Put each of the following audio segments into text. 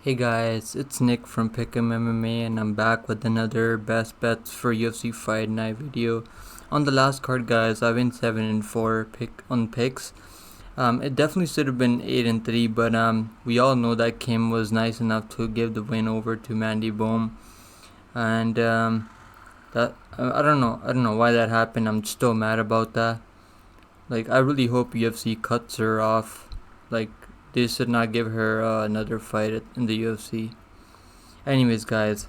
Hey guys, it's Nick from Pick'em MMA and I'm back with another best bets for UFC Fight Night video. On the last card guys, I went 7-4 on picks. It definitely should have been 8-3, but we all know that Kim was nice enough to give the win over to Mandy Bohm. And that I don't know why that happened. I'm still mad about that. Like, I really hope UFC cuts her off. Like, they should not give her another fight in the UFC. Anyways, guys,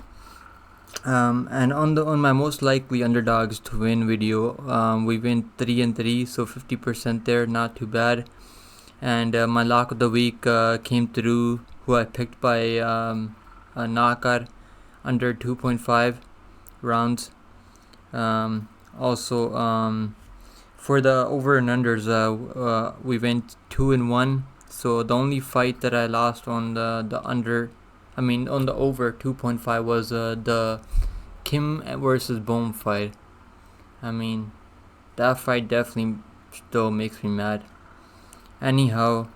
and on my most likely underdogs to win video, we went 3-3, so 50% there, not too bad. And my lock of the week came through, who I picked by a knockout under 2.5 rounds. Also, for the over and unders, we went 2-1. So the only fight that I lost on the over 2.5 was the Kim versus Bohm fight. I mean, that fight definitely still makes me mad. Anyhow,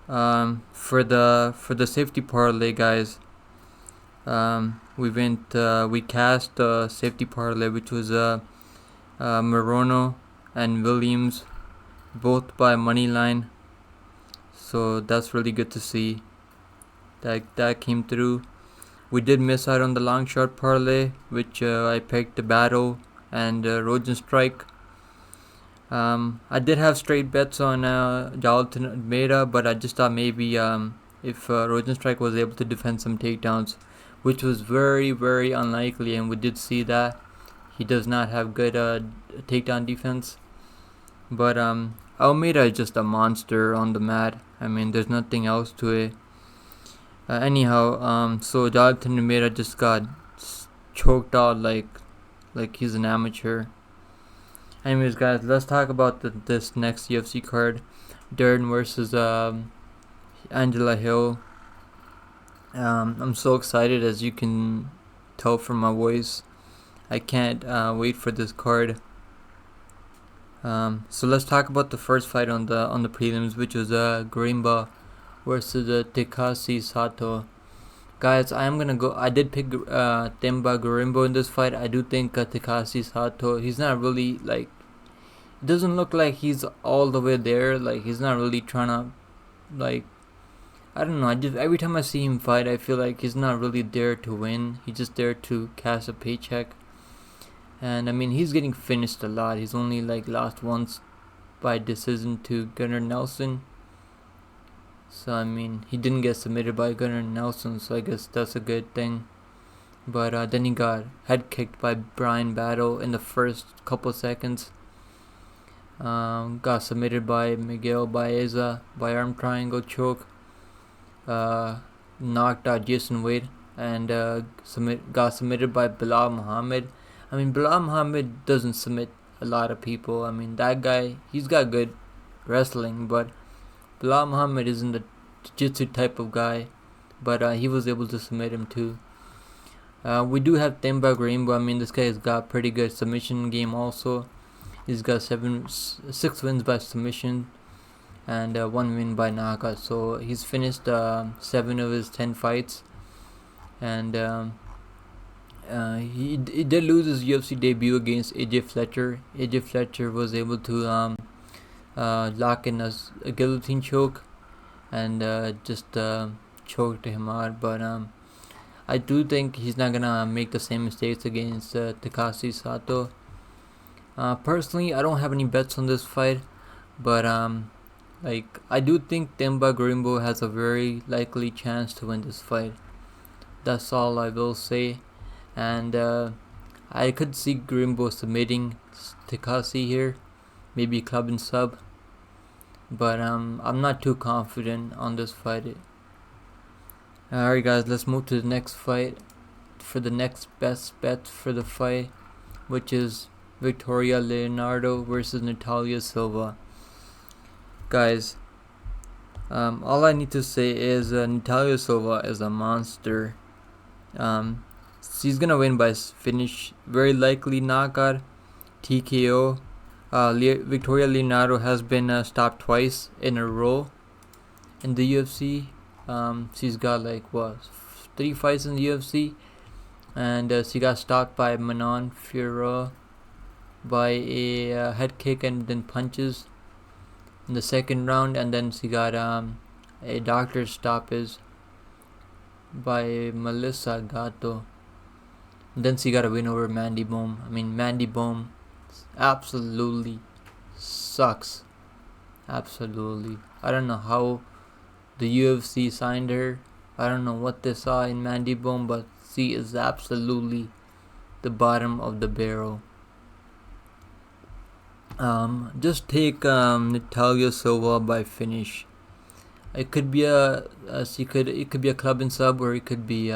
for the safety parlay, guys, we cast the safety parlay, which was Morono and Williams, both by money line. So that's really good to see. That came through. We did miss out on the long shot parlay, which I picked the Battle and Rosenstrike. I did have straight bets on Jonathan Almeida, but I just thought maybe if Rosenstrike was able to defend some takedowns, which was very, very unlikely, and we did see that he does not have good takedown defense. But Almeida is just a monster on the mat. I mean, there's nothing else to it. Anyhow, so Jonathan Almeida just got choked out like he's an amateur. Anyways, guys, let's talk about this next UFC card. Dern versus Angela Hill. I'm so excited, as you can tell from my voice. I can't wait for this card. So let's talk about the first fight on the prelims, which was Garimba versus Tekasi Sato. Guys, I did pick Themba Garimba in this fight. I do think Tekasi Sato, he's not really it doesn't look like he's all the way there. Like, he's not really trying to, I don't know. Every time I see him fight, I feel like he's not really there to win. He's just there to cash a paycheck. And I mean, he's getting finished a lot. He's only lost once by decision to Gunnar Nelson. So I mean, he didn't get submitted by Gunnar Nelson, so I guess that's a good thing. But then he got head kicked by Brian Battle in the first couple seconds. Got submitted by Miguel Baeza by arm triangle choke. Knocked out Jason Wade and got submitted by Bilal Muhammad. I mean, Bilal Muhammad doesn't submit a lot of people. I mean, that guy, he's got good wrestling, but Bilal Muhammad isn't the jiu-jitsu type of guy. But he was able to submit him too. We do have Themba Garimba. I mean, this guy has got pretty good submission game also. He's got 6 wins by submission and 1 win by knockout. So he's finished 7 of his 10 fights. And he did lose his UFC debut against AJ Fletcher. AJ Fletcher was able to lock in a guillotine choke and just choked him out. But I do think he's not gonna make the same mistakes against Tekasi Sato. Personally, I don't have any bets on this fight, but I do think Themba Garimba has a very likely chance to win this fight. That's all I will say. And I could see Garimba submitting Tekasi here, maybe club and sub, but I'm not too confident on this fight. Alright guys, let's move to the next fight for the next best bet for the fight, which is Victoria Leonardo versus Natalia Silva. Guys, all I need to say is Natalia Silva is a monster. She's gonna win by finish, very likely knockout, TKO. Victoria Leonardo has been stopped twice in a row in the UFC. She's got 3 fights in the UFC, and she got stopped by Manon Fiorot by a head kick and then punches in the second round, and then she got a doctor's stoppage by Melissa Gatto. And then she got a win over Mandy Bohm. I mean, Mandy Bohm absolutely sucks. Absolutely. I don't know how the UFC signed her. I don't know what they saw in Mandy Bohm, but she is absolutely the bottom of the barrel. Just take Natalia Silva by finish. It could be it could be a club and sub, or it could be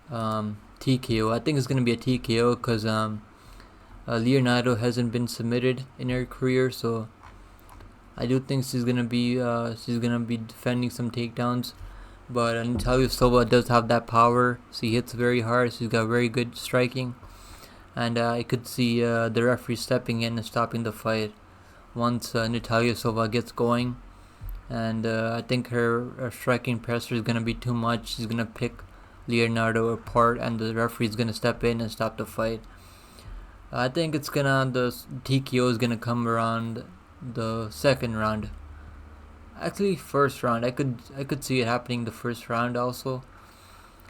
TKO. I think it's gonna be a TKO because Leonardo hasn't been submitted in her career, so I do think she's gonna be defending some takedowns. But Natalia Silva does have that power. She hits very hard. She's got very good striking, and I could see the referee stepping in and stopping the fight once Natalia Silva gets going. And I think her striking pressure is gonna be too much. She's gonna pick Leonardo apart, and the referee is gonna step in and stop the fight. I think the TKO is gonna come around the second round. Actually, first round. I could see it happening the first round also,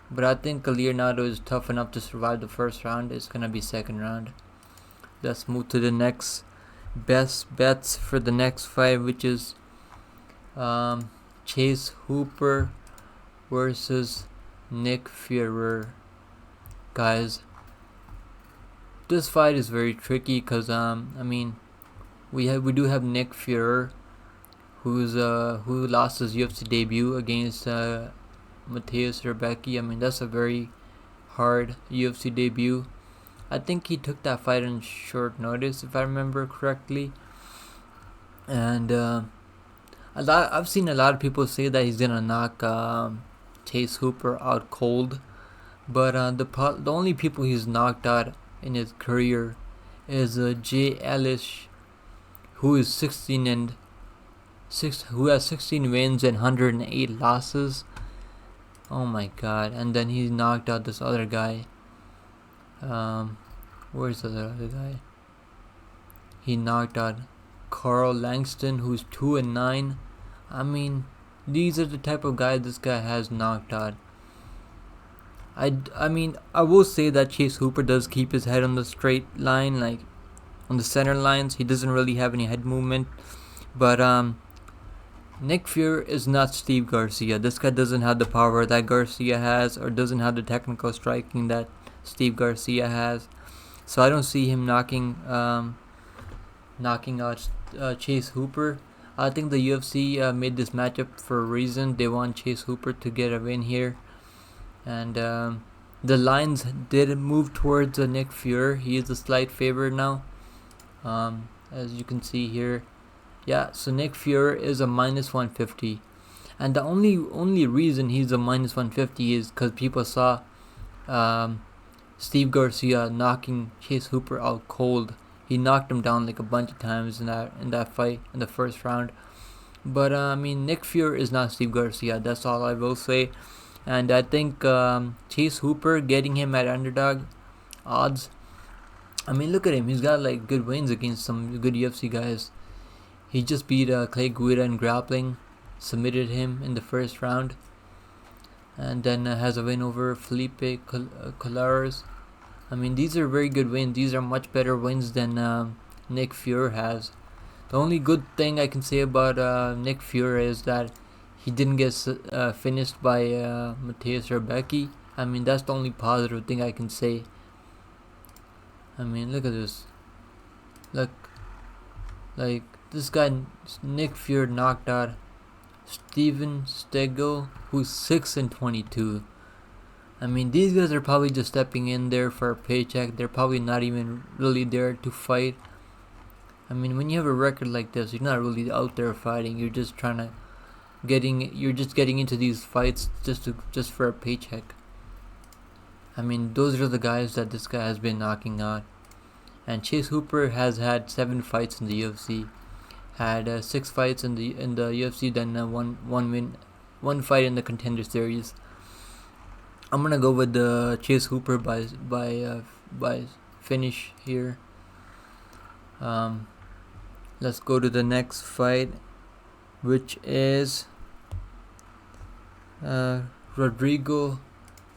but I think Leonardo is tough enough to survive the first round. It's gonna be second round. Let's move to the next best bets for the next fight, which is Chase Hooper versus Nick Fury. Guys, this fight is very tricky because we do have Nick Fury, who lost his UFC debut against Mateusz Rebecki. I mean, that's a very hard UFC debut. I think he took that fight on short notice, if I remember correctly. And I've seen a lot of people say that he's gonna knock Chase Hooper out cold, but the only people he's knocked out in his career is Jay Ellis, who is 16 who has 16 wins and 108 losses. Oh my god! And then he knocked out this other guy. Where's the other guy? He knocked out Carl Langston, who's 2-9. I mean, these are the type of guys this guy has knocked out. I mean, I will say that Chase Hooper does keep his head on the straight line, like on the center lines. He doesn't really have any head movement. But Nick Fury is not Steve Garcia. This guy doesn't have the power that Garcia has, or doesn't have the technical striking that Steve Garcia has. So I don't see him knocking out Chase Hooper. I think the UFC made this matchup for a reason. They want Chase Hooper to get a win here. And the lines did move towards Nick Fury. He is a slight favorite now, as you can see here. Yeah, so Nick Fury is a -150, and the only reason he's a -150 is because people saw Steve Garcia knocking Chase Hooper out cold. He knocked him down like a bunch of times in that fight in the first round. But I mean, Nick Fury is not Steve Garcia. That's all I will say. And I think Chase Hooper, getting him at underdog odds. I mean, look at him. He's got like good wins against some good UFC guys. He just beat Clay Guida in grappling, submitted him in the first round, and then has a win over Felipe Colares. I mean, these are very good wins. These are much better wins than Nick Fury has. The only good thing I can say about Nick Fury is that he didn't get finished by Mateusz Rebecki. I mean, that's the only positive thing I can say. I mean, look at this. Look, like this guy, Nick Fury, knocked out Steven Stegel, who's 6-22. I mean, these guys are probably just stepping in there for a paycheck. They're probably not even really there to fight. I mean, when you have a record like this, you're not really out there fighting. You're just getting into these fights just for a paycheck. I mean, those are the guys that this guy has been knocking out. And Chase Hooper has had 7 fights in the UFC. Had 6 fights in the UFC, then one fight in the Contender Series. I'm gonna go with the Chase Hooper by finish here. Let's go to the next fight, which is Rodrigo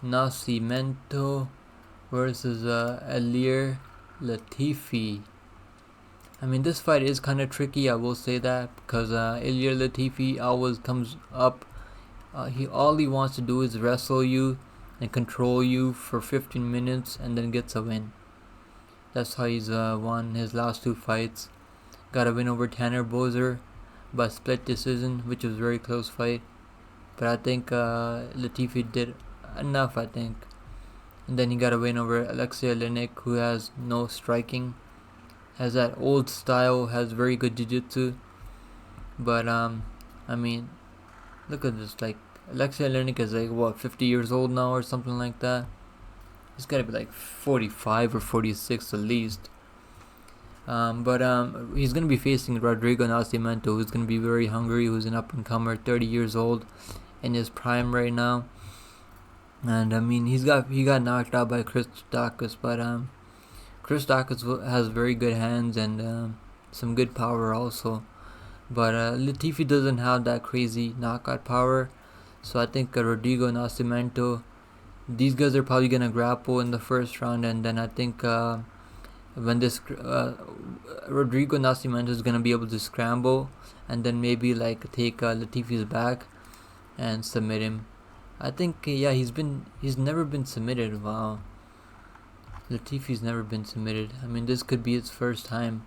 Nascimento versus Alir Latifi. I mean, this fight is kind of tricky, I will say that, because Ilir Latifi always comes up. All he wants to do is wrestle you and control you for 15 minutes and then gets a win. That's how he's won his last 2 fights. Got a win over Tanner Boser by split decision, which was a very close fight. But I think Latifi did enough, I think. And then he got a win over Alexei Oleinik, who has no striking. Has that old style, has very good jiu-jitsu. But, I mean, look at this. Like, Alexei Oleinik is like, what, 50 years old now or something like that? He's got to be like 45 or 46 at least. But he's going to be facing Rodrigo Nascimento, who's going to be very hungry, who's an up-and-comer, 30 years old, in his prime right now. And I mean, he got knocked out by Chris Dacus, but Chris Dacus has very good hands and some good power also. But Latifi doesn't have that crazy knockout power, so I think Rodrigo Nascimento, these guys are probably gonna grapple in the first round, and then I think when this Rodrigo Nascimento is gonna be able to scramble and then maybe like take Latifi's back and submit him. I think he's never been submitted. Wow, Latifi's never been submitted. I mean, this could be his first time,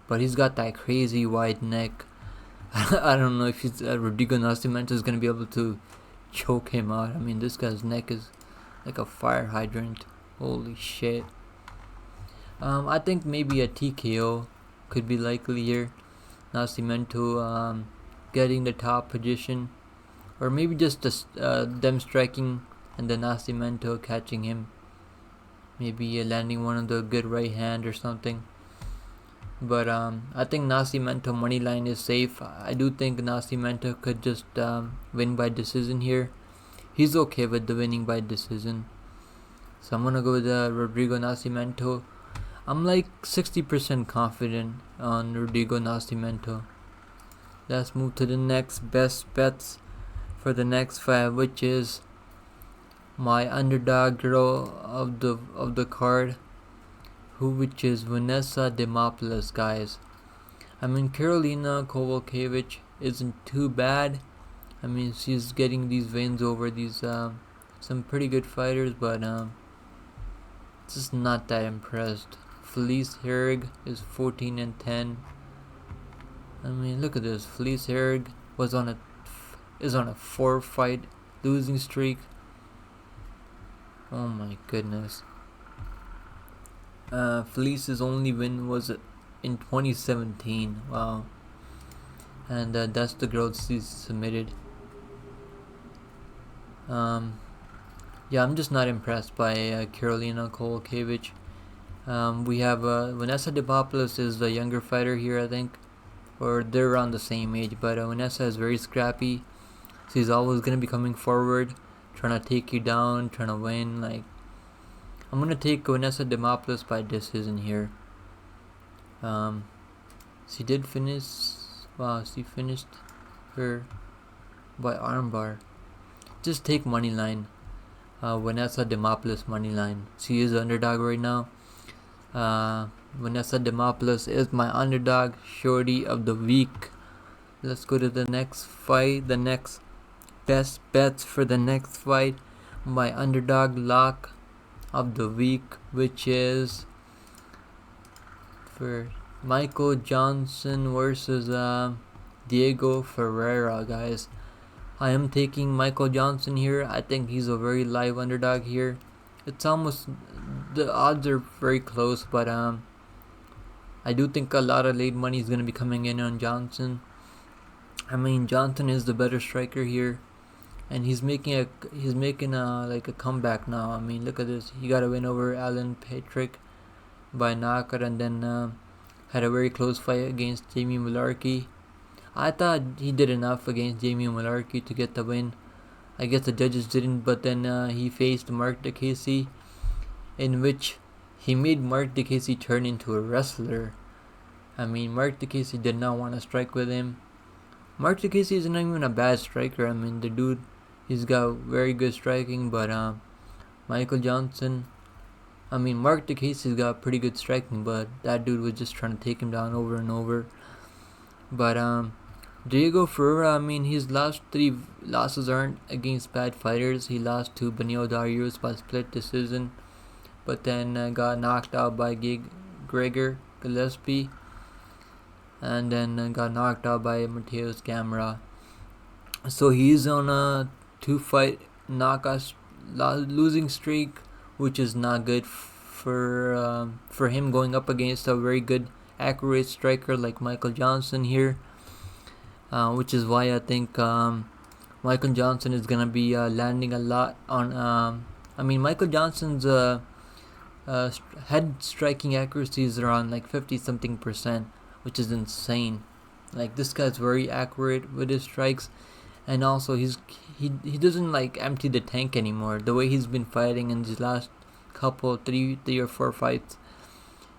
but he's got that crazy wide neck. I don't know if Rodrigo Nascimento is gonna be able to choke him out. I mean, this guy's neck is like a fire hydrant. Holy shit. I think maybe a TKO could be likely here. Nascimento getting the top position, or maybe just them striking and then Nascimento catching him. Maybe landing one of the good right hand or something. But I think Nascimento moneyline is safe. I do think Nascimento could just win by decision here. He's okay with the winning by decision. So I'm gonna go with Rodrigo Nascimento. I'm like 60% confident on Rodrigo Nascimento. Let's move to the next best bets for the next fight, which is my underdog girl of the card, which is Vanessa Demopoulos, guys. I mean, Karolina Kowalkiewicz isn't too bad. I mean, she's getting these wins over these some pretty good fighters, but just not that impressed. Felice Herrig is 14-10. I mean, look at this. Felice Herrig is on a 4-fight losing streak. Oh my goodness. Felice's only win was in 2017. Wow. And that's the girl she's submitted. Yeah, I'm just not impressed by Karolina Kowalkiewicz. We have Vanessa Demopoulos is the younger fighter here, I think, or they're around the same age. But Vanessa is very scrappy. She's always gonna be coming forward, trying to take you down, trying to win. Like, I'm gonna take Vanessa Demopoulos by decision here. She did finish. Wow, she finished her by armbar. Just take money line. Vanessa Demopoulos money line. She is the underdog right now. Vanessa Demopoulos is my underdog shorty of the week. Let's go to the next fight. The next best bets for the next fight. My underdog lock of the week, which is for Michael Johnson versus Diego Ferreira, guys. I am taking Michael Johnson here. I think he's a very live underdog here. It's almost, the odds are very close, but I do think a lot of late money is going to be coming in on Johnson. I mean, Johnson is the better striker here, and he's making a comeback now. I mean, look at this. He got a win over Alan Patrick by knockout, and then had a very close fight against Jamie Mullarkey. I thought he did enough against Jamie Mullarkey to get the win, I guess the judges didn't, but then he faced Mark DeCasey, in which he made Mark DeCasey turn into a wrestler. I mean, Mark DeCasey did not want to strike with him. Mark DeCasey is not even a bad striker. I mean, the dude, he's got very good striking, but Michael Johnson, I mean, Mark DeCasey's got pretty good striking, but that dude was just trying to take him down over and over. But Diego Ferreira, I mean, his last 3 losses aren't against bad fighters. He lost to Benio Darius by split decision, but then got knocked out by Gregor Gillespie, and then got knocked out by Mateus Gamera. So he's on a 2-fight knockout losing streak, which is not good for him going up against a very good accurate striker like Michael Johnson here, which is why I think Michael Johnson is gonna be landing a lot on. I mean, Michael Johnson's head striking accuracy is around like 50 something percent, which is insane. Like, this guy's very accurate with his strikes, and also he doesn't like empty the tank anymore. The way he's been fighting in these last couple 3 or 4 fights,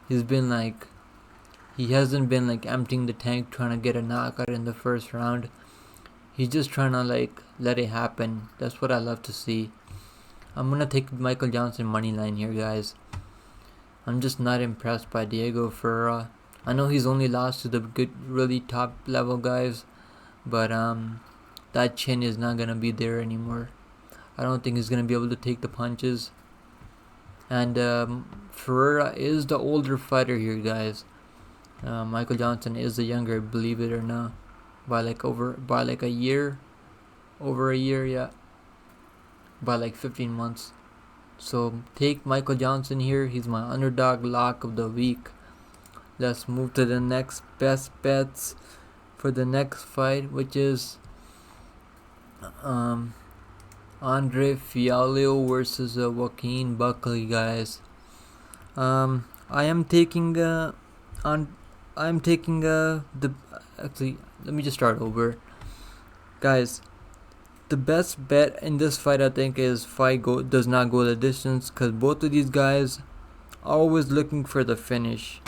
he's been like, he hasn't been like emptying the tank trying to get a knockout in the first round. He's just trying to like let it happen. That's what I love to see. I'm gonna take Michael Johnson money line here, guys. I'm just not impressed by Diego Ferreira. I know he's only lost to the good, really top level guys, but that chin is not gonna be there anymore. I don't think he's gonna be able to take the punches. And Ferreira is the older fighter here, guys. Michael Johnson is the younger, believe it or not, by like a year, yeah, by like 15 months. So take Michael Johnson here. He's my underdog lock of the week. Let's move to the next best bets for the next fight, which is Andre Fialho versus Joaquin Buckley, guys. Actually, let me just start over, guys. The best bet in this fight, I think, is fight does not go the distance, because both of these guys are always looking for the finish.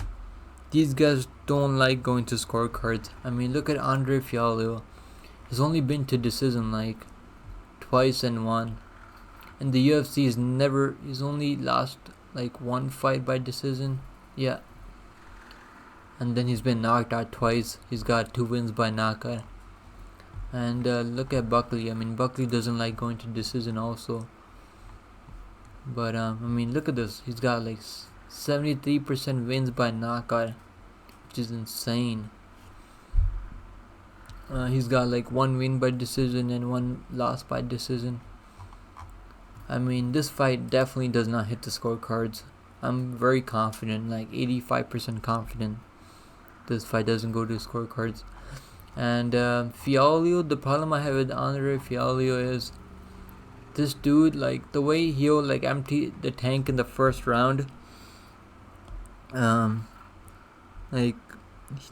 These guys don't like going to scorecards. I mean, look at Andre Fialho. He's only been to decision like twice and won. In the UFC, he's only lost like 1 fight by decision. Yeah. And then he's been knocked out twice. He's got 2 wins by knockout. And look at Buckley. I mean, Buckley doesn't like going to decision also. But I mean, look at this. He's got like 73% wins by knockout, which is insane. He's got like 1 win by decision and 1 loss by decision. I mean, this fight definitely does not hit the scorecards. I'm very confident, like 85% confident this fight doesn't go to scorecards. And Fialho, the problem I have with Andre Fialho is this dude, like the way he'll like empty the tank in the first round. Like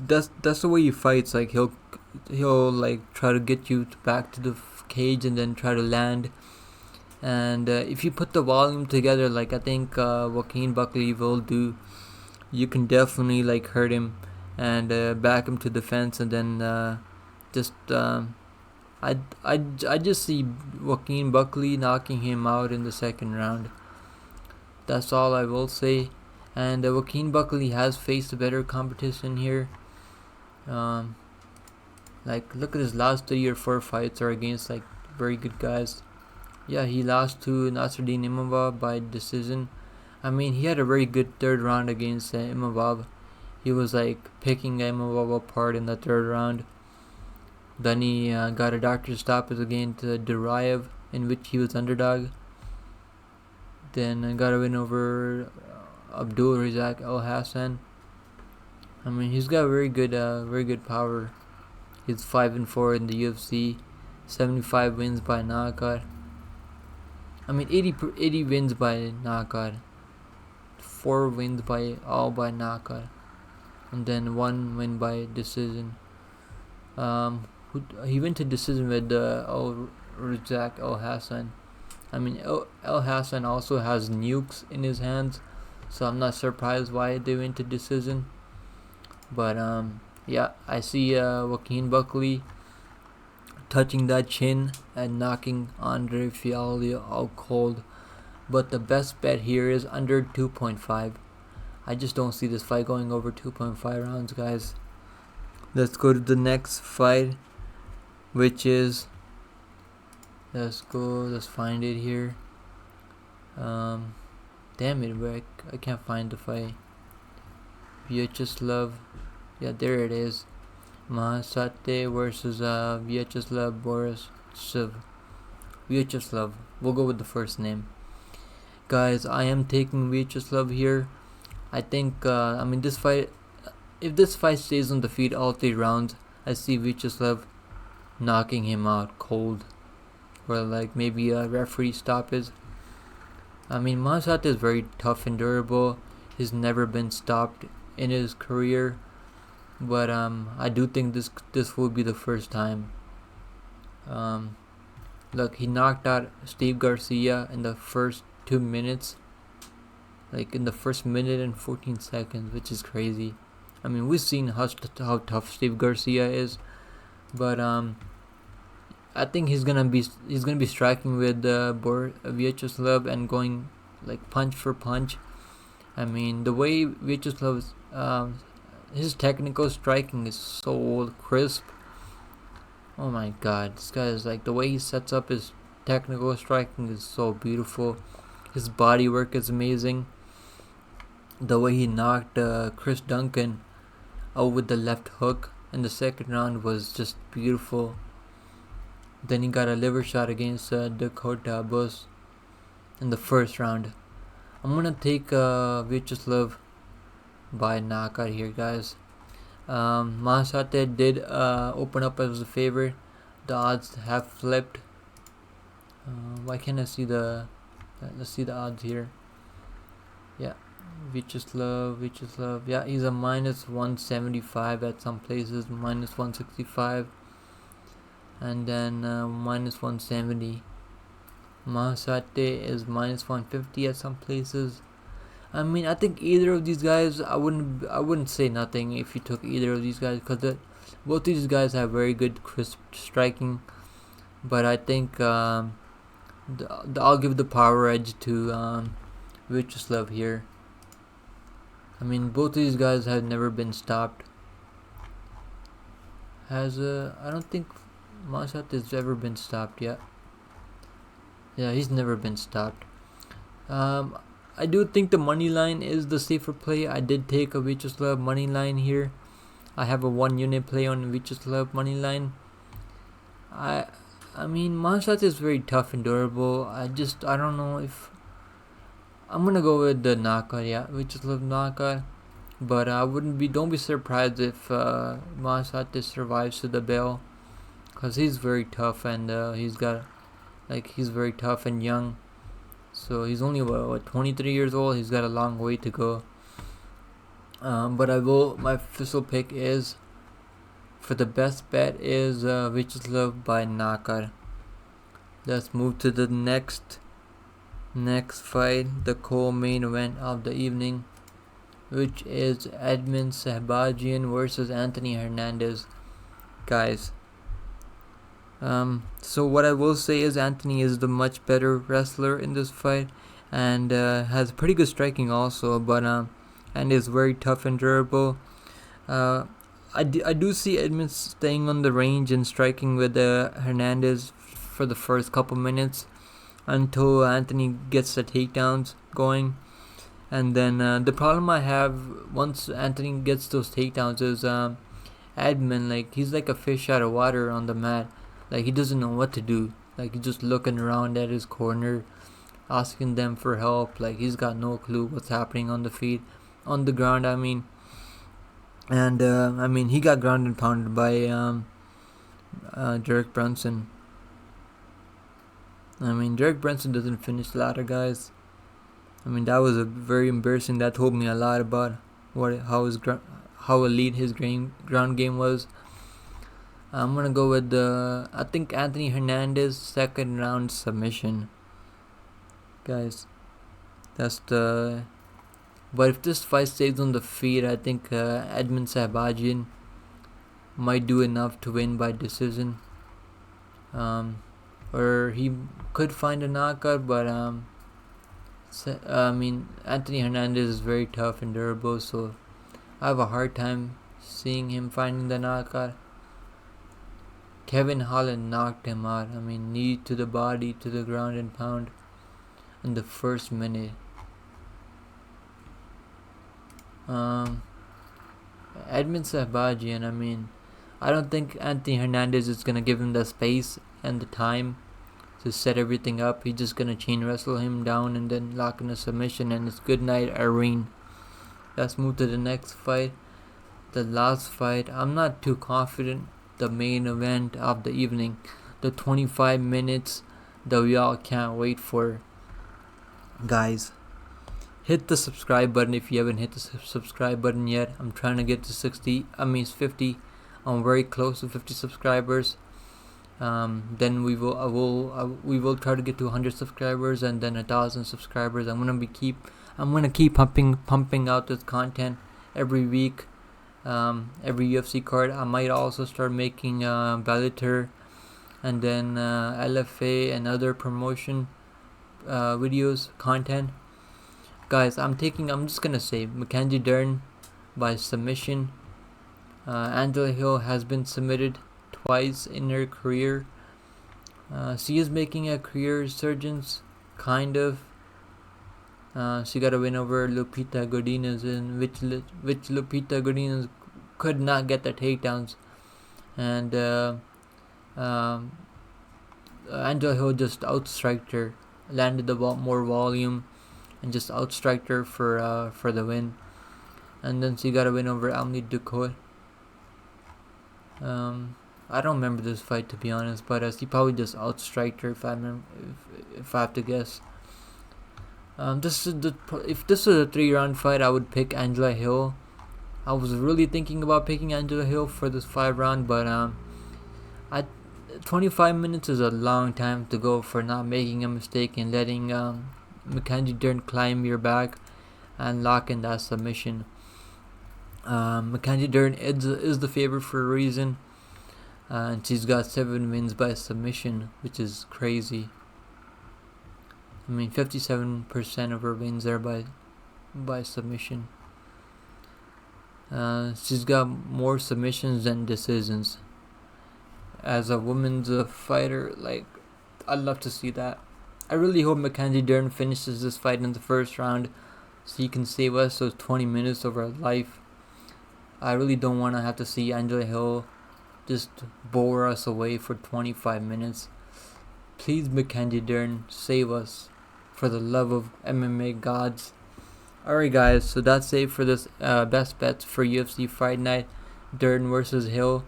that's the way he fights. Like he'll like try to get you back to the cage and then try to land. And if you put the volume together, like I think Joaquin Buckley will do, you can definitely like hurt him and back him to the fence, and then I just see Joaquin Buckley knocking him out in the second round. That's all I will say. And Joaquin Buckley has faced a better competition here. Like look at his last 3 or 4 fights are against like very good guys. Yeah, he lost to Nasruddin Imavov by decision. I mean, he had a very good 3rd round against Imavov. He was like picking Imavov apart in the 3rd round. Then he got a doctor's stoppage against Duraev, in which he was underdog. Then got a win over Abdul Razak Al Hassan. I mean, he's got very good power. He's 5-4 in the UFC, 75 wins by knockout. I mean, 80 wins by knockout, 4 wins by knockout, and then 1 win by decision. He went to decision with Razak Al Hassan. I mean, El Hassan also has nukes in his hands, so I'm not surprised why they went to decision. But yeah, I see Joaquin Buckley touching that chin and knocking Andre Fialho out cold. But the best bet here is under 2.5. I just don't see this fight going over 2.5 rounds, guys. Let's go to the next fight, which is, let's find it here. Damn it, Rick, I can't find the fight. Vyacheslav, yeah, there it is. Mahasate versus Vyacheslav Borisov. Vyacheslav, we'll go with the first name. Guys, I am taking Vyacheslav here. I think, I mean, this fight, if this fight stays on the feet all 3 rounds, I see Vyacheslav knocking him out cold, or like maybe a referee stoppage. I mean, Mahasate is very tough and durable. He's never been stopped in his career, but I do think this will be the first time. Look, he knocked out Steve Garcia in the first 2 minutes, like in the first minute and 14 seconds, which is crazy. I mean, we've seen how tough Steve Garcia is, but I think he's gonna be striking with Vyacheslav and going like punch for punch. I mean, the way Vyacheslav his technical striking is so crisp. Oh my god, this guy is like, the way he sets up his technical striking is so beautiful. His body work is amazing. The way he knocked Chris Duncan out with the left hook in the second round was just beautiful. Then he got a liver shot against Dakota Bush in the first round. I'm gonna take Vyacheslav by knockout here, guys. Mahasate did open up as a favorite. The odds have flipped. Why can't I see the? Let's see the odds here. Yeah, Vyacheslav. Yeah, he's a minus 175 at some places, minus 165, and then minus 170. Mahasate is minus 150 at some places. I mean, I think either of these guys, I wouldn't say nothing if you took either of these guys, because both these guys have very good crisp striking. But I think I'll give the power edge to Vyacheslav here. I mean, both of these guys have never been stopped. I don't think Mahasate has ever been stopped yet. Yeah, he's never been stopped. I do think the money line is the safer play. I did take a Vyacheslav money line here. I have a 1 unit play on Vyacheslav money line. I mean, Mahasate is very tough and durable. I don't know if I'm gonna go with the knockout. Yeah, Vyacheslav knockout. But don't be surprised if Mahasate survives to the bell, cause he's very tough and he's very tough and young. So he's only 23 years old. He's got a long way to go. But my official pick is, for the best bet is Vyacheslav by knockout. Let's move to the next fight, the co-main event of the evening, which is Edmund Shahbazian versus Anthony Hernandez. Guys, so what I will say is Anthony is the much better wrestler in this fight, and has pretty good striking also, but and is very tough and durable. I do see Edmund staying on the range and striking with Hernandez for the first couple minutes until Anthony gets the takedowns going. And then the problem I have once Anthony gets those takedowns is Edmund, like, he's like a fish out of water on the mat. Like, he doesn't know what to do. Like, he's just looking around at his corner, asking them for help. Like, he's got no clue what's happening on the ground. I mean, and he got ground and pounded by Derek Brunson. I mean, Derek Brunson doesn't finish ladder, guys. I mean, that was a very embarrassing. That told me a lot about how elite his ground game was. I'm gonna go with I think Anthony Hernandez second round submission, guys. That's the. But if this fight stays on the feet, I think Edmund Sabajian might do enough to win by decision. Or he could find a knockout, but I mean, Anthony Hernandez is very tough and durable, so I have a hard time seeing him finding the knockout. Kevin Holland knocked him out. I mean, knee to the body, to the ground and pound in the first minute. Edmund Sabajian, I mean, I don't think Anthony Hernandez is going to give him the space and the time to set everything up. He's just going to chain wrestle him down and then lock in a submission, and it's good night, Irene. Let's move to the next fight. The last fight. I'm not too confident. The main event of the evening. The 25 minutes that we all can't wait for. Guys, hit the subscribe button if you haven't hit the subscribe button yet. I'm trying to get to 50. I'm very close to 50 subscribers. Then we will try to get to 100 subscribers and then 1,000 subscribers. I'm gonna keep pumping out this content every week. Every UFC card. I might also start making Bellator and then LFA and other promotion videos content. Guys, I'm just gonna say Mackenzie Dern by submission. Angela Hill has been submitted twice in her career. She is making a career resurgence, kind of. She got a win over Lupita Godinez, in which Lupita Godinez could not get the takedowns, and Angela Hill just outstriked her, landed the more volume, and just outstriked her for the win. And then she got a win over Emily Ducote. I don't remember this fight, to be honest, but she probably just outstriked her if I have to guess. If this was a 3-round fight, I would pick Angela Hill. I was really thinking about picking Angela Hill for this 5-round, but 25 minutes is a long time to go for not making a mistake and letting Mackenzie Dern climb your back and lock in that submission. Mackenzie Dern is the favorite for a reason, and she's got 7 wins by submission, which is crazy. I mean, 57% of her wins are by submission. She's got more submissions than decisions. As a women's fighter, I'd love to see that. I really hope Mackenzie Dern finishes this fight in the first round so he can save us those 20 minutes of our life. I really don't want to have to see Angela Hill just bore us away for 25 minutes. Please, Mackenzie Dern, save us for the love of MMA gods. Alright guys, so that's it for this best bets for UFC Fight Night, Dern versus Hill.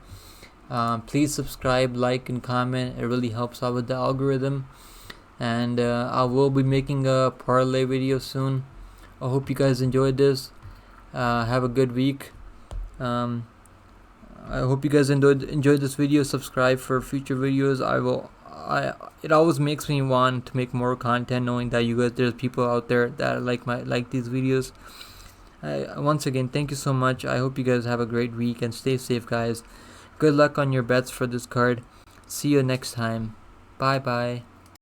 Please subscribe, like, and comment. It really helps out with the algorithm. And I will be making a parlay video soon. I hope you guys enjoyed this. Have a good week. I hope you guys enjoyed this video. Subscribe for future videos. It always makes me want to make more content, knowing that there's people out there that like these videos. Once again, thank you so much. I hope you guys have a great week and stay safe, guys. Good luck on your bets for this card. See you next time. Bye bye.